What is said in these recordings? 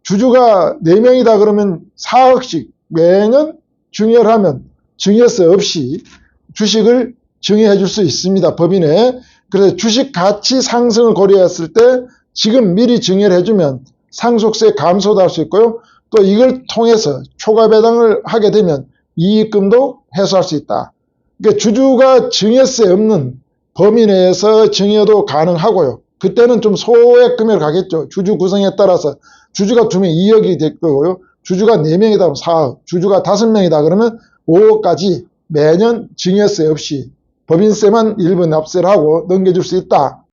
주주가 4명이다 그러면 4억씩 매년 증여하면 증여세 없이 주식을 증여해 줄 수 있습니다. 법인에. 그래서 주식 가치 상승을 고려했을 때 지금 미리 증여를 해주면 상속세 감소도 할 수 있고요. 또 이걸 통해서 초과 배당을 하게 되면 이익금도 해소할 수 있다. 그러니까 주주가 증여세 없는 범위 내에서 증여도 가능하고요. 그때는 좀 소액 금액을 가겠죠. 주주 구성에 따라서 주주가 2명 2억이 될 거고요. 주주가 4명이다 그러면 4억, 주주가 5명이다 그러면 5억까지 매년 증여세 없이 법인세만 일부 납세를 하고 넘겨줄 수 있다.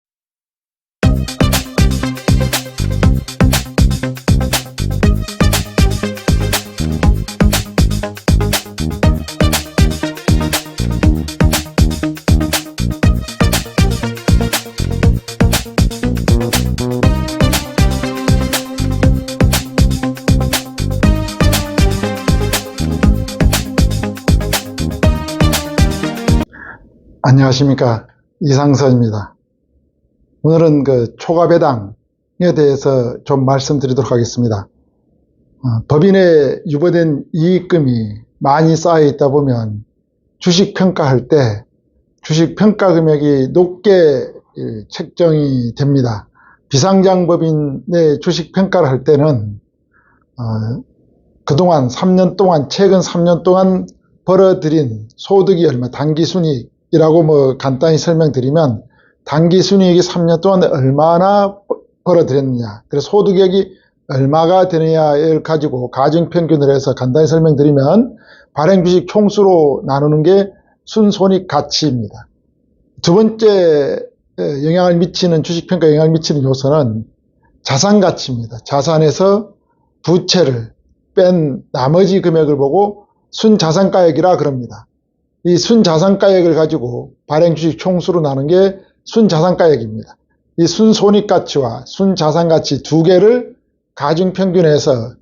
안녕하십니까, 이상선입니다. 오늘은 그 초과배당에 대해서 좀 말씀드리도록 하겠습니다. 법인에 유보된 이익금이 많이 쌓여 있다 보면 주식 평가할 때 주식 평가 금액이 높게 책정이 됩니다. 비상장 법인의 주식 평가를 할 때는 그동안 3년 동안, 최근 3년 동안 벌어들인 소득이 얼마, 단기순이익 이라고 간단히 설명드리면 단기순이익이 3년 동안 얼마나 벌어들였느냐, 그래서 소득액이 얼마가 되느냐를 가지고 가정평균을 해서 간단히 설명드리면 발행주식 총수로 나누는 게 순손익 가치입니다. 두 번째 영향을 미치는, 주식평가에 영향을 미치는 요소는 자산가치입니다. 자산에서 부채를 뺀 나머지 금액을 보고 순자산가액이라 그럽니다. 이 순자산가액을 가지고 발행주식 총수로 나눈 게 순자산가액입니다. 이 순손익가치와 순자산가치 두 개를 가중평균해서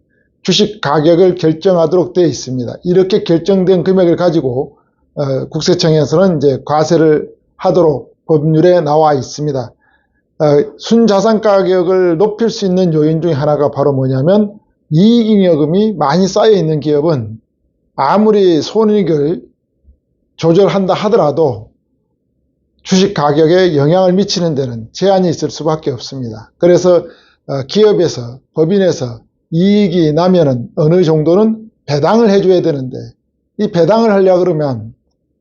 주식 가격을 결정하도록 되어 있습니다. 이렇게 결정된 금액을 가지고 국세청에서는 이제 과세를 하도록 법률에 나와 있습니다. 순자산가격을 높일 수 있는 요인 중에 하나가 바로 뭐냐면 이익잉여금이 많이 쌓여 있는 기업은 아무리 손익을 조절한다 하더라도 주식 가격에 영향을 미치는 데는 제한이 있을 수밖에 없습니다. 그래서 기업에서, 법인에서 이익이 나면은 어느 정도는 배당을 해줘야 되는데, 이 배당을 하려고 그러면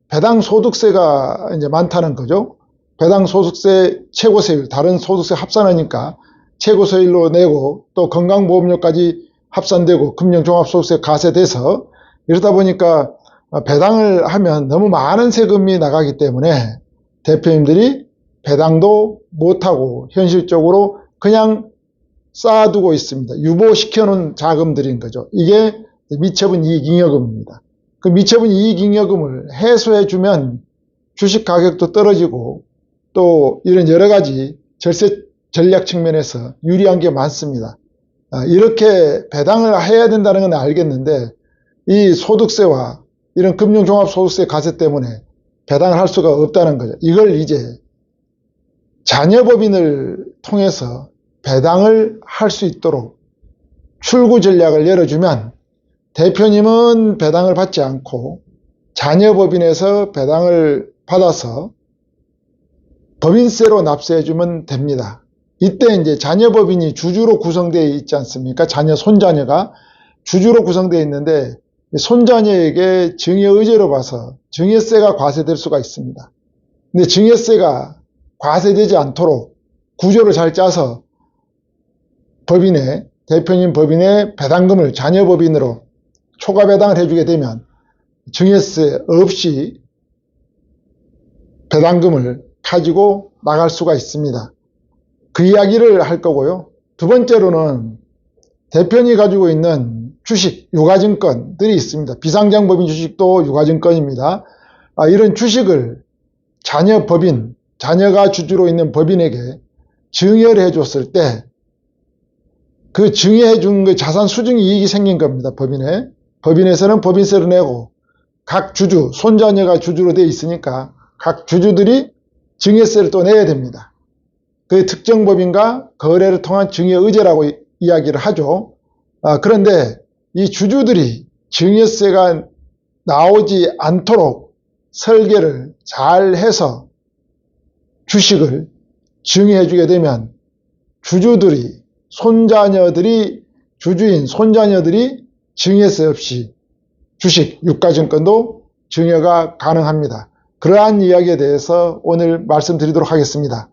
배당 소득세가 이제 많다는 거죠. 배당 소득세 최고세율, 다른 소득세 합산하니까 최고세율로 내고 또 건강보험료까지 합산되고 금융종합소득세 가세돼서, 이러다 보니까 배당을 하면 너무 많은 세금이 나가기 때문에 대표님들이 배당도 못하고 현실적으로 그냥 쌓아두고 있습니다. 유보시켜 놓은 자금들인 거죠. 이게 미처분 이익잉여금입니다. 그 미처분 이익잉여금을 해소해 주면 주식 가격도 떨어지고 또 이런 여러 가지 절세 전략 측면에서 유리한 게 많습니다. 이렇게 배당을 해야 된다는 건 알겠는데 이 소득세와 이런 금융종합소득세 가세 때문에 배당을 할 수가 없다는 거죠. 이걸 이제 자녀법인을 통해서 배당을 할 수 있도록 출구 전략을 열어주면 대표님은 배당을 받지 않고 자녀법인에서 배당을 받아서 법인세로 납세해주면 됩니다. 이때 이제 자녀법인이 주주로 구성되어 있지 않습니까? 자녀, 손자녀가 주주로 구성되어 있는데 손자녀에게 증여의제로 봐서 증여세가 과세될 수가 있습니다. 근데 증여세가 과세되지 않도록 구조를 잘 짜서 법인에, 대표님 법인에 배당금을 자녀법인으로 초과배당을 해주게 되면 증여세 없이 배당금을 가지고 나갈 수가 있습니다. 그 이야기를 할 거고요. 두 번째로는 대표님이 가지고 있는 주식, 유가증권들이 있습니다. 비상장법인 주식도 유가증권입니다. 이런 주식을 자녀 법인, 자녀가 주주로 있는 법인에게 증여를 해줬을 때 그 증여해 준 그 자산 수증 이익이 생긴 겁니다. 법인에. 법인에서는 법인세를 내고 각 주주, 손자녀가 주주로 되어 있으니까 각 주주들이 증여세를 또 내야 됩니다. 그 특정 법인과 거래를 통한 증여의제라고 이야기를 하죠. 그런데 이 주주들이 증여세가 나오지 않도록 설계를 잘 해서 주식을 증여해 주게 되면 주주들이, 주주인 손자녀들이 증여세 없이 주식, 유가증권도 증여가 가능합니다. 그러한 이야기에 대해서 오늘 말씀드리도록 하겠습니다.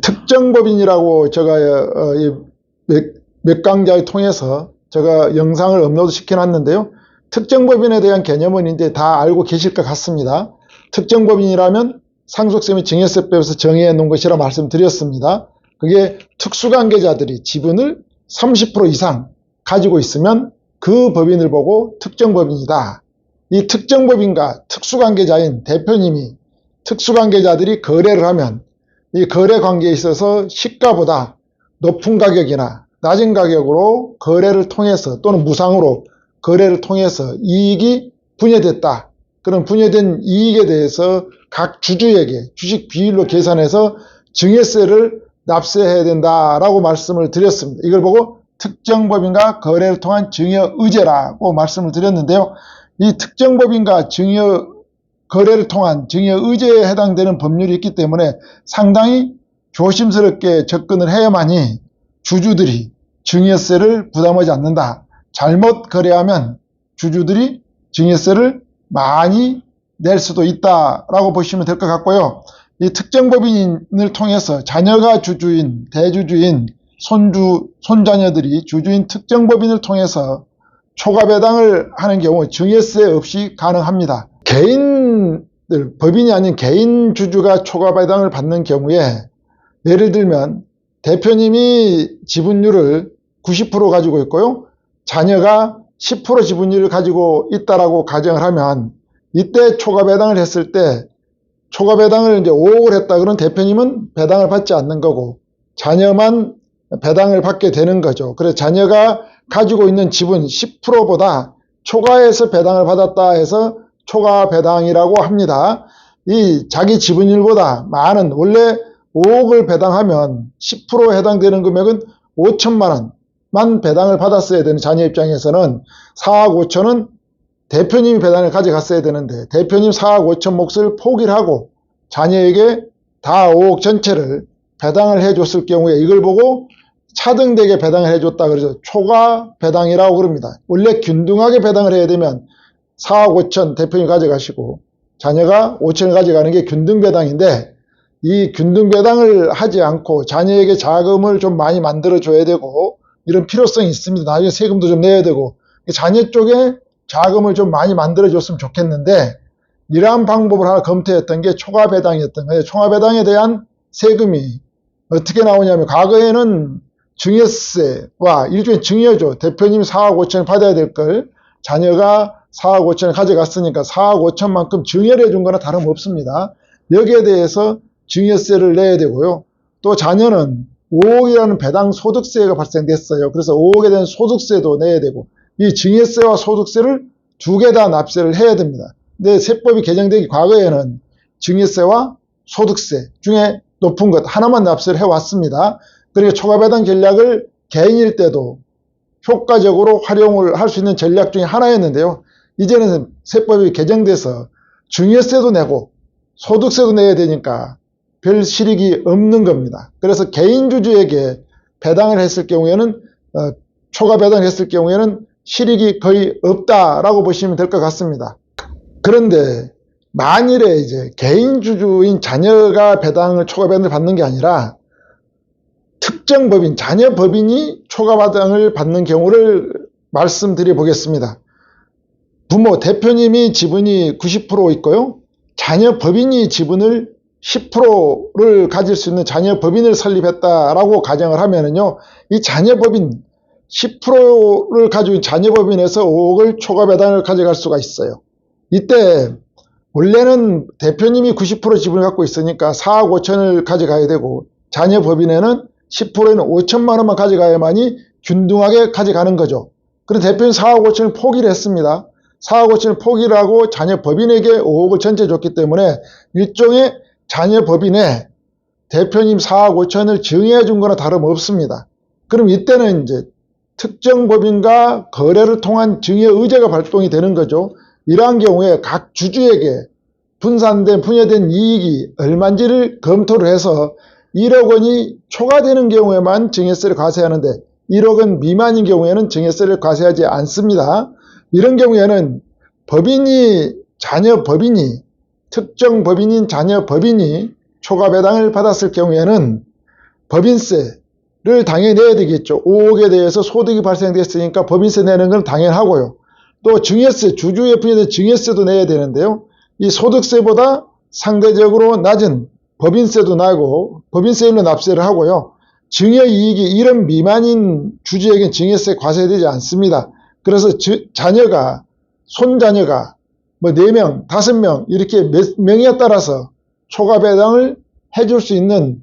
특정법인이라고 제가 몇 강좌를 통해서 제가 영상을 업로드 시켜놨는데요. 특정법인에 대한 개념은 이제 다 알고 계실 것 같습니다. 특정법인이라면 상속세 및 증여세법에서 정의해 놓은 것이라 말씀드렸습니다. 그게 특수관계자들이 지분을 30% 이상 가지고 있으면 그 법인을 보고 특정법인이다. 이 특정법인과 특수관계자인 대표님이 특수관계자들이 거래를 하면 이 거래 관계에 있어서 시가보다 높은 가격이나 낮은 가격으로 거래를 통해서 또는 무상으로 거래를 통해서 이익이 분여됐다. 그런 분여된 이익에 대해서 각 주주에게 주식 비율로 계산해서 증여세를 납세해야 된다라고 말씀을 드렸습니다. 이걸 보고 특정법인과 거래를 통한 증여의제라고 말씀을 드렸는데요. 이 특정법인과 거래를 통한 증여의제에 해당되는 법률이 있기 때문에 상당히 조심스럽게 접근을 해야만이 주주들이 증여세를 부담하지 않는다. 잘못 거래하면 주주들이 증여세를 많이 낼 수도 있다라고 보시면 될 것 같고요. 이 특정법인을 통해서 자녀가 주주인, 대주주인, 손자녀들이 주주인 특정법인을 통해서 초과배당을 하는 경우 증여세 없이 가능합니다. 법인이 아닌 개인 주주가 초과배당을 받는 경우에 예를 들면 대표님이 지분율을 90% 가지고 있고요. 자녀가 10% 지분율을 가지고 있다라고 가정을 하면 이때 초과배당을 했을 때 초과배당을 이제 5억을 했다 그러면 대표님은 배당을 받지 않는 거고 자녀만 배당을 받게 되는 거죠. 그래서 자녀가 가지고 있는 지분 10%보다 초과해서 배당을 받았다 해서 초과배당이라고 합니다. 이 자기 지분율보다 많은 원래 5억을 배당하면 10% 해당되는 금액은 5천만 원만 배당을 받았어야 되는 자녀 입장에서는 4억 5천은 대표님이 배당을 가져갔어야 되는데 대표님 4억 5천 몫을 포기를 하고 자녀에게 다 5억 전체를 배당을 해줬을 경우에 이걸 보고 차등되게 배당을 해줬다. 그래서 초과배당이라고 그럽니다. 원래 균등하게 배당을 해야 되면 4억 5천 대표님이 가져가시고 자녀가 5천을 가져가는 게 균등배당인데 이 균등배당을 하지 않고 자녀에게 자금을 좀 많이 만들어줘야 되고 이런 필요성이 있습니다. 나중에 세금도 좀 내야 되고 자녀 쪽에 자금을 좀 많이 만들어줬으면 좋겠는데 이러한 방법을 하나 검토했던 게 초과배당이었던 거예요. 초과배당에 대한 세금이 어떻게 나오냐면 과거에는 증여세와 일종의 증여죠. 대표님이 4억 5천을 받아야 될 걸 자녀가 4억 5천을 가져갔으니까 4억 5천만큼 증여를 해준 거나 다름없습니다. 여기에 대해서 증여세를 내야 되고요. 또 자녀는 5억이라는 배당 소득세가 발생됐어요. 그래서 5억에 대한 소득세도 내야 되고 이 증여세와 소득세를 두 개 다 납세를 해야 됩니다. 근데 세법이 개정되기 과거에는 증여세와 소득세 중에 높은 것 하나만 납세를 해왔습니다. 그리고 초과배당 전략을 개인일 때도 효과적으로 활용을 할 수 있는 전략 중에 하나였는데요. 이제는 세법이 개정돼서 증여세도 내고 소득세도 내야 되니까 별 실익이 없는 겁니다. 그래서 개인 주주에게 배당을 했을 경우에는 초과배당을 했을 경우에는 실익이 거의 없다라고 보시면 될 것 같습니다. 그런데 만일에 이제 개인 주주인 자녀가 초과배당을 받는 게 아니라 특정 법인, 자녀 법인이 초과배당을 받는 경우를 말씀드려 보겠습니다. 부모, 대표님이 지분이 90% 있고요. 자녀 법인이 지분을 10%를 가질 수 있는 자녀 법인을 설립했다라고 가정을 하면은요, 이 자녀 법인 10%를 가지고 있는 자녀법인에서 5억을 초과 배당을 가져갈 수가 있어요. 이때 원래는 대표님이 90% 지분을 갖고 있으니까 4억 5천을 가져가야 되고 자녀법인에는 10%에는 5천만 원만 가져가야만이 균등하게 가져가는 거죠. 그런데 대표님 4억 5천을 포기를 했습니다. 4억 5천을 포기를 하고 자녀법인에게 5억을 전체 줬기 때문에 일종의 자녀법인에 대표님 4억 5천을 증여해 준 거나 다름없습니다. 그럼 이때는 이제 특정 법인과 거래를 통한 증여 의제가 발동이 되는 거죠. 이러한 경우에 각 주주에게 분여된 이익이 얼마인지를 검토를 해서 1억 원이 초과되는 경우에만 증여세를 과세하는데 1억 원 미만인 경우에는 증여세를 과세하지 않습니다. 이런 경우에는 특정 법인인 자녀 법인이 초과 배당을 받았을 경우에는 법인세를 당연히 내야 되겠죠. 5억에 대해서 소득이 발생됐으니까 법인세 내는 건 당연하고요. 또 증여세, 주주에 분여된 증여세도 내야 되는데요. 이 소득세보다 상대적으로 낮은 법인세도 나고 법인세율로 납세를 하고요. 증여이익이 1억 미만인 주주에게는 증여세 과세되지 않습니다. 그래서 자녀가, 손자녀가 뭐 4명, 5명 이렇게 몇 명에 따라서 초과 배당을 해줄 수 있는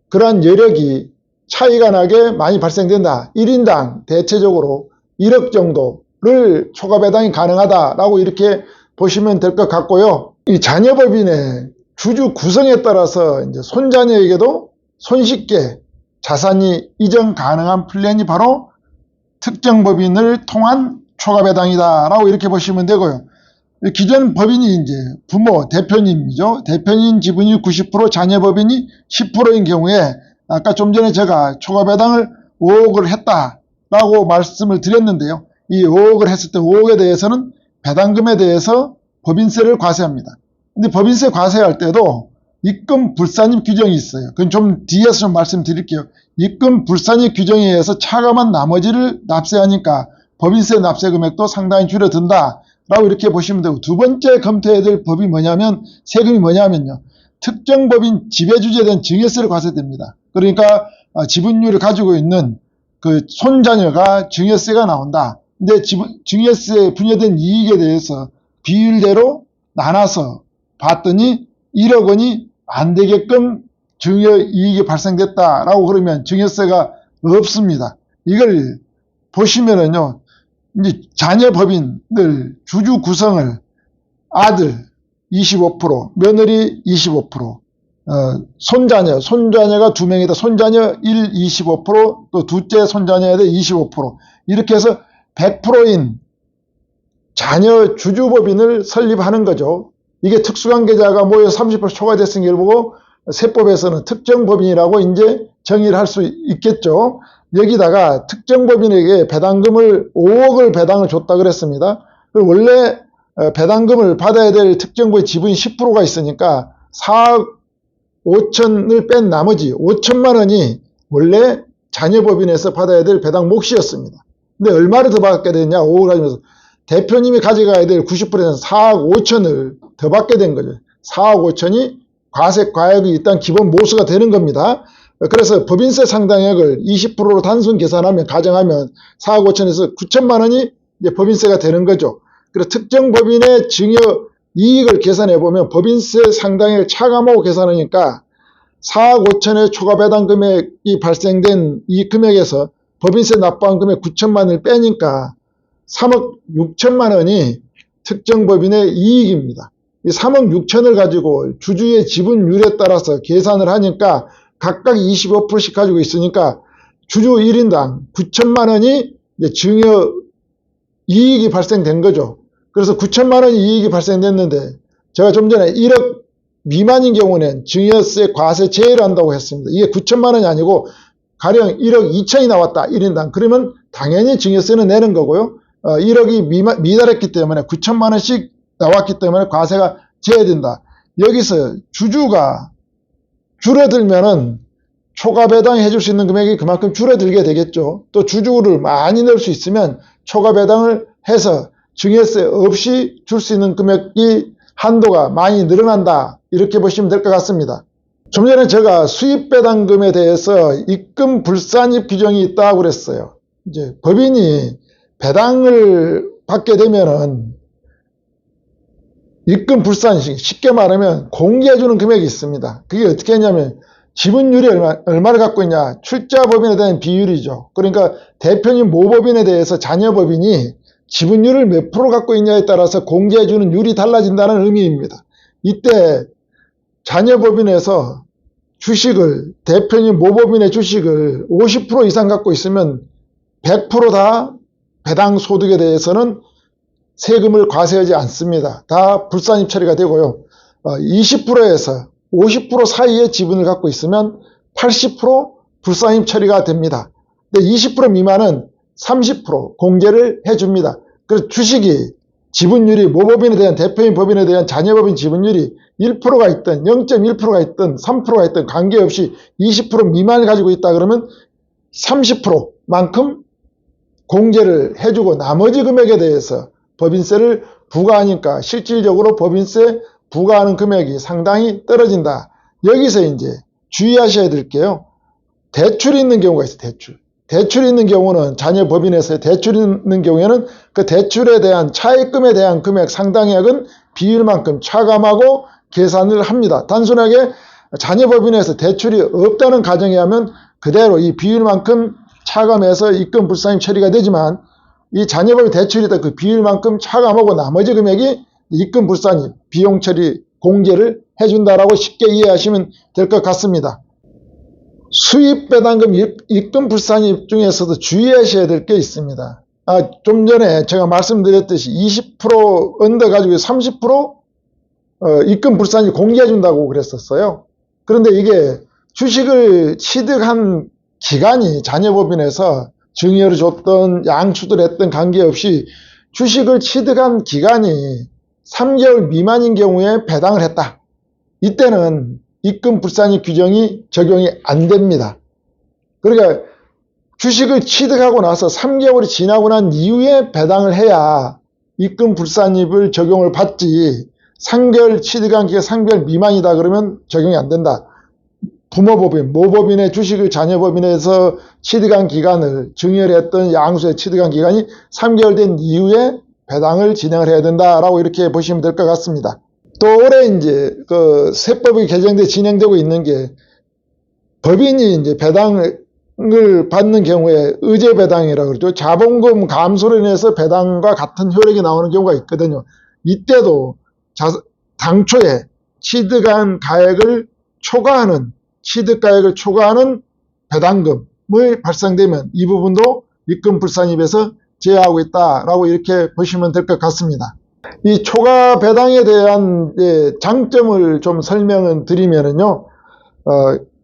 그러한 여력이 차이가 나게 많이 발생된다. 1인당 대체적으로 1억 정도를 초과 배당이 가능하다라고 이렇게 보시면 될 것 같고요. 이 자녀법인의 주주 구성에 따라서 이제 손자녀에게도 손쉽게 자산이 이전 가능한 플랜이 바로 특정 법인을 통한 초과 배당이다라고 이렇게 보시면 되고요. 기존 법인이 이제 부모, 대표님이죠. 대표님 지분이 90%, 자녀법인이 10%인 경우에 아까 좀 전에 제가 초과 배당을 5억을 했다라고 말씀을 드렸는데요. 이 5억을 했을 때 5억에 대해서는 배당금에 대해서 법인세를 과세합니다. 근데 법인세 과세할 때도 입금 불산입 규정이 있어요. 그건 좀 뒤에서 좀 말씀드릴게요. 입금 불산입 규정에 의해서 차감한 나머지를 납세하니까 법인세 납세 금액도 상당히 줄어든다 라고 이렇게 보시면 되고, 두 번째 검토해야 될 법이 뭐냐면, 세금이 뭐냐면요, 특정 법인 지배주주에 대한 증여세를 과세됩니다. 그러니까 지분율을 가지고 있는 그 손자녀가 증여세가 나온다. 근데 증여세에 분여된 이익에 대해서 비율대로 나눠서 봤더니 1억 원이 안 되게끔 증여이익이 발생됐다라고 그러면 증여세가 없습니다. 이걸 보시면은요, 이제 자녀법인들 주주 구성을 아들 25%, 며느리 25%, 손자녀가 2명이다. 손자녀 25%, 또 둘째 손자녀에 대해 25%, 이렇게 해서 100%인 자녀 주주법인을 설립하는 거죠. 이게 특수관계자가 모여 30% 초과됐으니 보고 세법에서는 특정법인이라고 이제 정의를 할 수 있겠죠. 여기다가 특정법인에게 배당금을 5억을 배당을 줬다 그랬습니다. 원래 배당금을 받아야 될 특정법인 지분이 10%가 있으니까 4억 5천을 뺀 나머지 5천만 원이 원래 자녀법인에서 받아야 될 배당 몫이었습니다. 근데 얼마를 더 받게 됐냐? 5억을 가지면서 대표님이 가져가야 될 90%에서 4억 5천을 더 받게 된 거죠. 4억 5천이 과세 과액이 일단 기본 모수가 되는 겁니다. 그래서 법인세 상당액을 20%로 단순 계산하면, 가정하면 4억 5천에서 9천만 원이 이제 법인세가 되는 거죠. 그래서 특정 법인의 증여 이익을 계산해 보면 법인세 상당액을 차감하고 계산하니까 4억 5천의 초과 배당 금액이 발생된 이 금액에서 법인세 납부한 금액 9천만 원을 빼니까 3억 6천만 원이 특정 법인의 이익입니다. 이 3억 6천을 가지고 주주의 지분율에 따라서 계산을 하니까 각각 25%씩 가지고 있으니까 주주 1인당 9천만 원이 이제 증여 이익이 발생된 거죠. 그래서 9천만 원이 이익이 발생됐는데, 제가 좀 전에 1억 미만인 경우는 증여세 과세 제외를 한다고 했습니다. 이게 9천만 원이 아니고 가령 1억 2천이 나왔다, 1인당. 그러면 당연히 증여세는 내는 거고요. 1억이 미달했기 때문에 9천만 원씩 나왔기 때문에 과세가 제외된다. 여기서 주주가 줄어들면은 초과 배당해 줄 수 있는 금액이 그만큼 줄어들게 되겠죠. 또 주주를 많이 넣을 수 있으면 초과 배당을 해서 증여세 없이 줄 수 있는 금액이 한도가 많이 늘어난다, 이렇게 보시면 될 것 같습니다. 좀 전에 제가 수입배당금에 대해서 입금 불산입 규정이 있다고 그랬어요. 이제 법인이 배당을 받게 되면은 입금 불산식, 쉽게 말하면 공개해주는 금액이 있습니다. 그게 어떻게 했냐면 지분율이 얼마를 갖고 있냐, 출자법인에 대한 비율이죠. 그러니까 대표님 모법인에 대해서 자녀법인이 지분율을 몇 프로 갖고 있냐에 따라서 공개해주는 율이 달라진다는 의미입니다. 이때 자녀법인에서 주식을, 대표님 모법인의 주식을 50% 이상 갖고 있으면 100%다 배당 소득에 대해서는 세금을 과세하지 않습니다. 다 불산입 처리가 되고요. 20%에서 50% 사이의 지분을 갖고 있으면 80% 불산입 처리가 됩니다. 근데 20% 미만은 30% 공개를 해줍니다. 그래서 주식이 지분율이 모법인에 대한 대표인 법인에 대한 자녀법인 지분율이 1%가 있든 0.1%가 있든 3%가 있든 관계없이 20% 미만을 가지고 있다 그러면 30%만큼 공개를 해주고 나머지 금액에 대해서 법인세를 부과하니까 실질적으로 법인세 부과하는 금액이 상당히 떨어진다. 여기서 이제 주의하셔야 될 게요. 대출이 있는 경우가 있어요. 대출이 있는 경우는 자녀법인에서 대출이 있는 경우에는 그 대출에 대한 차입금에 대한 금액 상당액은 비율만큼 차감하고 계산을 합니다. 단순하게 자녀법인에서 대출이 없다는 가정에 하면 그대로 이 비율만큼 차감해서 입금 불산입 처리가 되지만 이 자녀법인 대출이다 그 비율만큼 차감하고 나머지 금액이 입금 불산입 비용 처리 공개를 해준다라고 쉽게 이해하시면 될 것 같습니다. 수입 배당금 입금 불산입 중에서도 주의하셔야 될 게 있습니다. 좀 전에 제가 말씀드렸듯이 20% 언더 가지고 30% 입금 불산입 공개해 준다고 그랬었어요. 그런데 이게 주식을 취득한 기간이 자녀법인에서 증여를 줬던 양수를 했던 관계없이 주식을 취득한 기간이 3개월 미만인 경우에 배당을 했다. 이때는 입금 불산입 규정이 적용이 안 됩니다. 그러니까 주식을 취득하고 나서 3개월이 지나고 난 이후에 배당을 해야 입금 불산입을 적용을 받지 3개월 취득한 기간 3개월 미만이다 그러면 적용이 안 된다. 부모법인, 모법인의 주식을 자녀법인에서 취득한 기간을 증여를 했던 양수에 취득한 기간이 3개월 된 이후에 배당을 진행을 해야 된다라고 이렇게 보시면 될 것 같습니다. 또 올해 이제 그 세법이 개정돼 진행되고 있는 게 법인이 이제 배당을 받는 경우에 의제 배당이라고 그러죠. 자본금 감소로 인해서 배당과 같은 효력이 나오는 경우가 있거든요. 이때도 당초에 취득한 가액을 초과하는 취득가액을 초과하는 배당금을 발생되면 이 부분도 입금 불산입에서 제외하고 있다라고 이렇게 보시면 될 것 같습니다. 이 초과 배당에 대한 장점을 좀 설명을 드리면은요,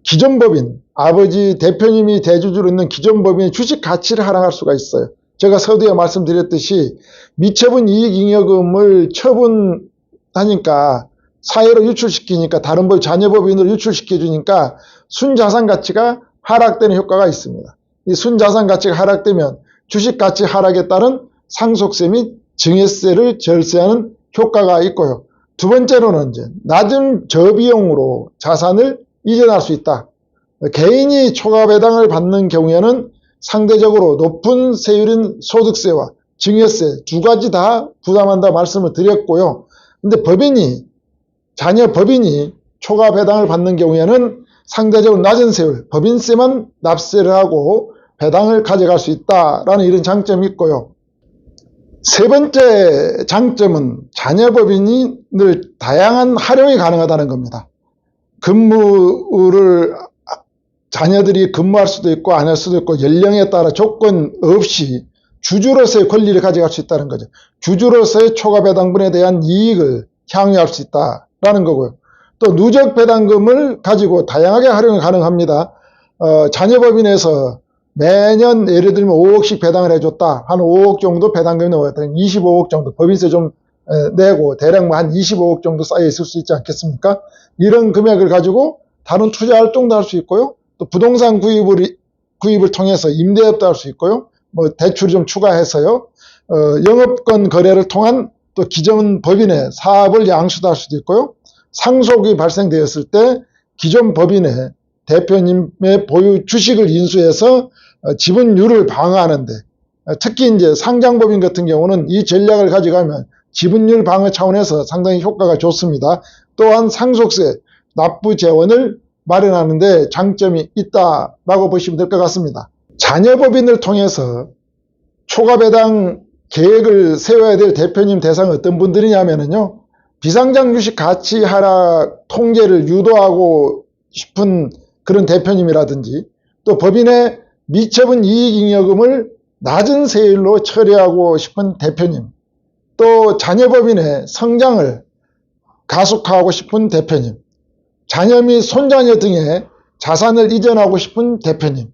기존 법인, 아버지 대표님이 대주주로 있는 기존 법인의 주식 가치를 하락할 수가 있어요. 제가 서두에 말씀드렸듯이 미처분 이익잉여금을 처분하니까 사회로 유출시키니까 다른 법 자녀법인으로 유출시켜 주니까 순자산 가치가 하락되는 효과가 있습니다. 이 순자산 가치가 하락되면 주식 가치 하락에 따른 상속세 및 증여세를 절세하는 효과가 있고요. 두 번째로는 이제 낮은 저비용으로 자산을 이전할 수 있다. 개인이 초과 배당을 받는 경우에는 상대적으로 높은 세율인 소득세와 증여세 두 가지 다 부담한다 말씀을 드렸고요. 근데 자녀 법인이 초과 배당을 받는 경우에는 상대적으로 낮은 세율, 법인세만 납세를 하고 배당을 가져갈 수 있다라는 이런 장점이 있고요. 세 번째 장점은 자녀 법인이 늘 다양한 활용이 가능하다는 겁니다. 근무를 자녀들이 근무할 수도 있고 안 할 수도 있고 연령에 따라 조건 없이 주주로서의 권리를 가져갈 수 있다는 거죠. 주주로서의 초과 배당분에 대한 이익을 향유할 수 있다라는 거고요. 또 누적 배당금을 가지고 다양하게 활용이 가능합니다. 자녀법인에서 매년 예를 들면 5억씩 배당을 해줬다. 한 5억 정도 배당금이 나왔다. 25억 정도 법인세 좀 내고 대략 한 25억 정도 쌓여 있을 수 있지 않겠습니까? 이런 금액을 가지고 다른 투자 활동도 할 수 있고요. 또 부동산 구입을 통해서 임대업도 할 수 있고요. 뭐 대출 좀 추가해서요. 영업권 거래를 통한 또 기존 법인의 사업을 양수도 할 수도 있고요. 상속이 발생되었을 때 기존 법인의 대표님의 보유 주식을 인수해서 지분율을 방어하는데, 특히 이제 상장법인 같은 경우는 이 전략을 가져가면 지분율 방어 차원에서 상당히 효과가 좋습니다. 또한 상속세 납부 재원을 마련하는데 장점이 있다라고 보시면 될 것 같습니다. 자녀법인을 통해서 초과배당 계획을 세워야 될 대표님 대상은 어떤 분들이냐면요, 비상장 주식 가치 하락 통제를 유도하고 싶은 그런 대표님이라든지, 또 법인의 미처분 이익잉여금을 낮은 세율로 처리하고 싶은 대표님, 또 자녀법인의 성장을 가속화하고 싶은 대표님, 자녀 및 손자녀 등의 자산을 이전하고 싶은 대표님,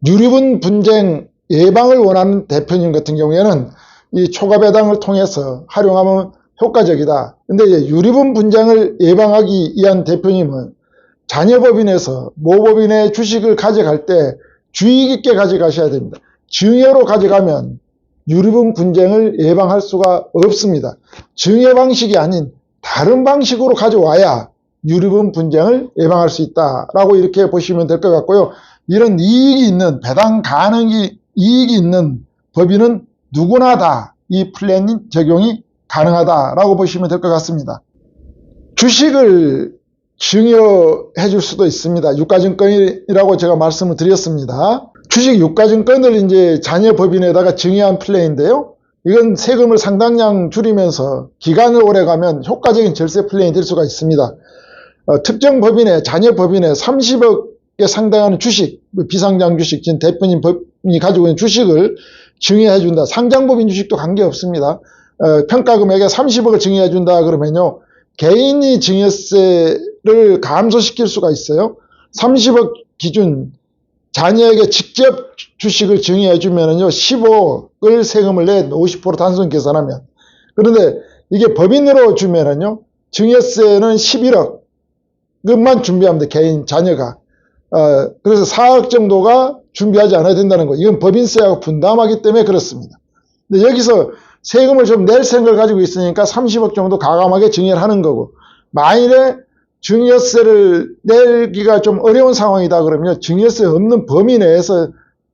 유류분 분쟁 예방을 원하는 대표님 같은 경우에는 이 초과배당을 통해서 활용하면 효과적이다. 근데 이제 유류분 분쟁을 예방하기 위한 대표님은 자녀법인에서 모법인의 주식을 가져갈 때 주의 깊게 가져가셔야 됩니다. 증여로 가져가면 유류분 분쟁을 예방할 수가 없습니다. 증여 방식이 아닌 다른 방식으로 가져와야 유류분 분쟁을 예방할 수 있다라고 이렇게 보시면 될 것 같고요. 이런 이익이 있는, 배당 가능 이익이 있는 법인은 누구나 다 이 플랜 적용이 가능하다라고 보시면 될 것 같습니다. 주식을 증여해 줄 수도 있습니다. 유가증권이라고 제가 말씀을 드렸습니다. 주식 유가증권을 이제 자녀법인에다가 증여한 플랜인데요. 이건 세금을 상당량 줄이면서 기간을 오래 가면 효과적인 절세 플랜이 될 수가 있습니다. 특정 법인의, 자녀법인의 30억에 상당하는 주식, 비상장 주식, 지금 대표님 법인이 가지고 있는 주식을 증여해 준다. 상장법인 주식도 관계없습니다. 평가금액의 30억을 증여해 준다 그러면요, 개인이 증여세를 감소시킬 수가 있어요. 30억 기준 자녀에게 직접 주식을 증여해 주면은요, 15억을 세금을 내 50% 단순 계산하면. 그런데 이게 법인으로 주면은요, 증여세는 11억만 준비하면 돼, 개인 자녀가. 그래서 4억 정도가 준비하지 않아야 된다는 거. 이건 법인세하고 분담하기 때문에 그렇습니다. 근데 여기서 세금을 좀 낼 생각을 가지고 있으니까 30억 정도 가감하게 증여를 하는 거고, 만일에 증여세를 내기가 좀 어려운 상황이다 그러면 증여세 없는 범위 내에서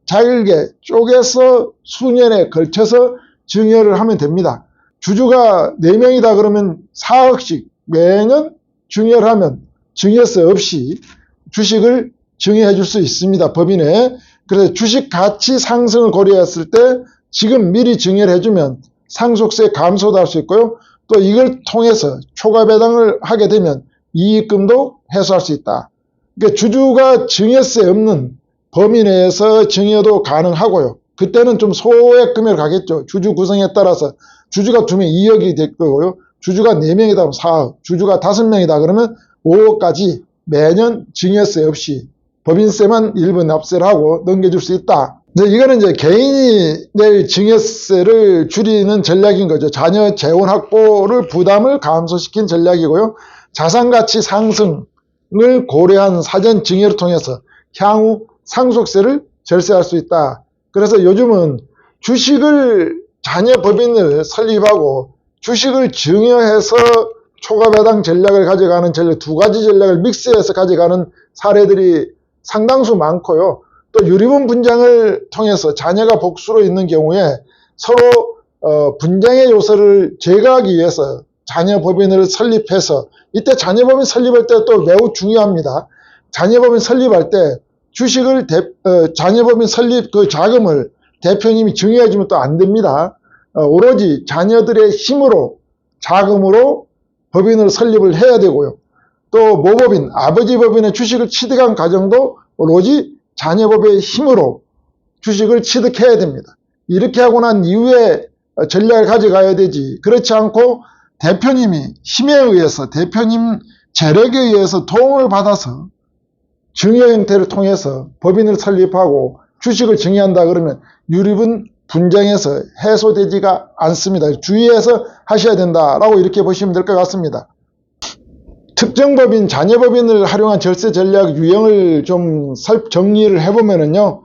잘게 쪼개서 수년에 걸쳐서 증여를 하면 됩니다. 주주가 4명이다 그러면 4억씩 매년 증여를 하면 증여세 없이 주식을 증여해 줄 수 있습니다, 법인에. 그래서 주식 가치 상승을 고려했을 때 지금 미리 증여를 해주면 상속세 감소도 할 수 있고요. 또 이걸 통해서 초과배당을 하게 되면 이익금도 해소할 수 있다. 그러니까 주주가 증여세 없는 범위 내에서 증여도 가능하고요. 그때는 좀 소액 금액을 가겠죠. 주주 구성에 따라서 주주가 2명 2억이 될 거고요. 주주가 4명이다 그러면 4억, 주주가 5명이다 그러면 5억까지 매년 증여세 없이 법인세만 일부 납세를 하고 넘겨줄 수 있다. 이거는 이제 개인이 낼 증여세를 줄이는 전략인 거죠. 자녀 재원 확보를 부담을 감소시킨 전략이고요. 자산가치 상승을 고려한 사전 증여를 통해서 향후 상속세를 절세할 수 있다. 그래서 요즘은 주식을 자녀 법인을 설립하고 주식을 증여해서 초과배당 전략을 가져가는 전략, 2가지 전략을 믹스해서 가져가는 사례들이 상당수 많고요. 또 유리분 분쟁을 통해서 자녀가 복수로 있는 경우에 서로 분쟁의 요소를 제거하기 위해서 자녀법인을 설립해서, 이때 자녀법인 설립할 때 또 매우 중요합니다. 자녀법인 설립할 때 주식을 자녀법인 설립 그 자금을 대표님이 증여해 주면 또 안 됩니다. 오로지 자녀들의 힘으로, 자금으로 법인을 설립을 해야 되고요. 또 모법인, 아버지 법인의 주식을 취득한 가정도 오로지 자녀법의 힘으로 주식을 취득해야 됩니다. 이렇게 하고 난 이후에 전략을 가져가야 되지, 그렇지 않고 대표님이 힘에 의해서, 대표님 재력에 의해서 도움을 받아서 증여 형태를 통해서 법인을 설립하고 주식을 증여한다 그러면 유리분 분쟁에서 해소되지가 않습니다. 주의해서 하셔야 된다라고 이렇게 보시면 될 것 같습니다. 특정법인, 자녀법인을 활용한 절세 전략 유형을 좀 정리를 해보면은요,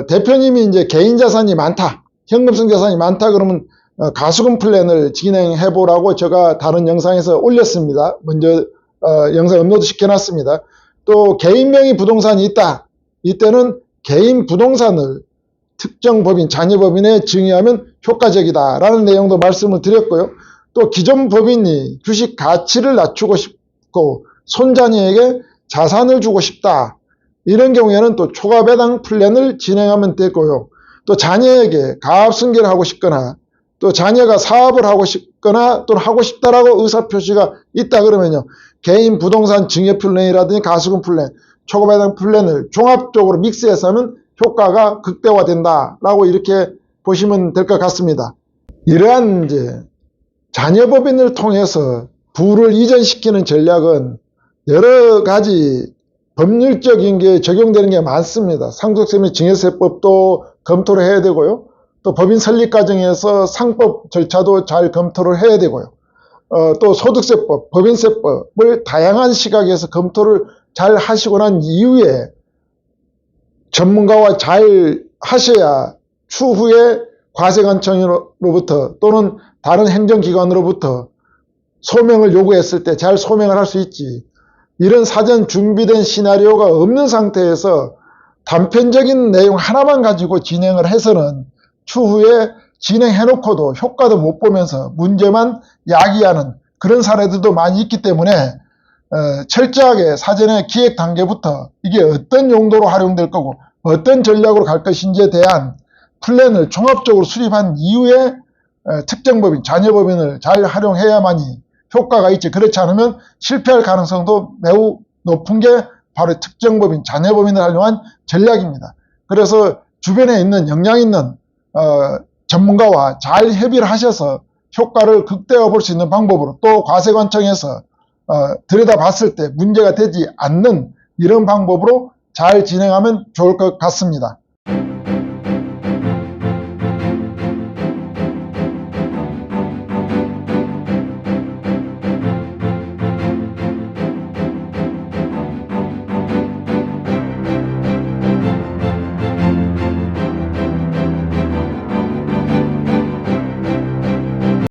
대표님이 이제 개인 자산이 많다, 현금성 자산이 많다 그러면 가수금 플랜을 진행해 보라고 제가 다른 영상에서 올렸습니다. 먼저 영상 업로드 시켜놨습니다. 또 개인 명의 부동산이 있다, 이때는 개인 부동산을 특정 법인, 자녀법인에 증여하면 효과적이다라는 내용도 말씀을 드렸고요. 또 기존 법인이 주식 가치를 낮추고 싶고 손자녀에게 자산을 주고 싶다. 이런 경우에는 또 초과배당 플랜을 진행하면 되고요. 또 자녀에게 가압승계를 하고 싶거나 또 자녀가 사업을 하고 싶거나 또는 하고 싶다라고 의사표시가 있다 그러면요. 개인 부동산 증여 플랜이라든지 가수금 플랜, 초과배당 플랜을 종합적으로 믹스해서 하면 효과가 극대화된다라고 이렇게 보시면 될 것 같습니다. 이러한 이제 자녀법인을 통해서 부를 이전시키는 전략은 여러 가지 법률적인 게 적용되는 게 많습니다. 상속세 및 증여세법도 검토를 해야 되고요. 또 법인 설립 과정에서 상법 절차도 잘 검토를 해야 되고요. 또 소득세법, 법인세법을 다양한 시각에서 검토를 잘 하시고 난 이후에 전문가와 잘 하셔야 추후에 과세관청으로부터 또는 다른 행정기관으로부터 소명을 요구했을 때 잘 소명을 할 수 있지. 이런 사전 준비된 시나리오가 없는 상태에서 단편적인 내용 하나만 가지고 진행을 해서는 추후에 진행해놓고도 효과도 못 보면서 문제만 야기하는 그런 사례들도 많이 있기 때문에 철저하게 사전에 기획 단계부터 이게 어떤 용도로 활용될 거고 어떤 전략으로 갈 것인지에 대한 플랜을 종합적으로 수립한 이후에 특정 법인, 자녀법인을 잘 활용해야만이 효과가 있지. 그렇지 않으면 실패할 가능성도 매우 높은 게 바로 특정 법인, 자녀법인을 활용한 전략입니다. 그래서 주변에 있는 역량 있는 전문가와 잘 협의를 하셔서 효과를 극대화 볼 수 있는 방법으로 또 과세관청에서 들여다봤을 때 문제가 되지 않는 이런 방법으로 잘 진행하면 좋을 것 같습니다.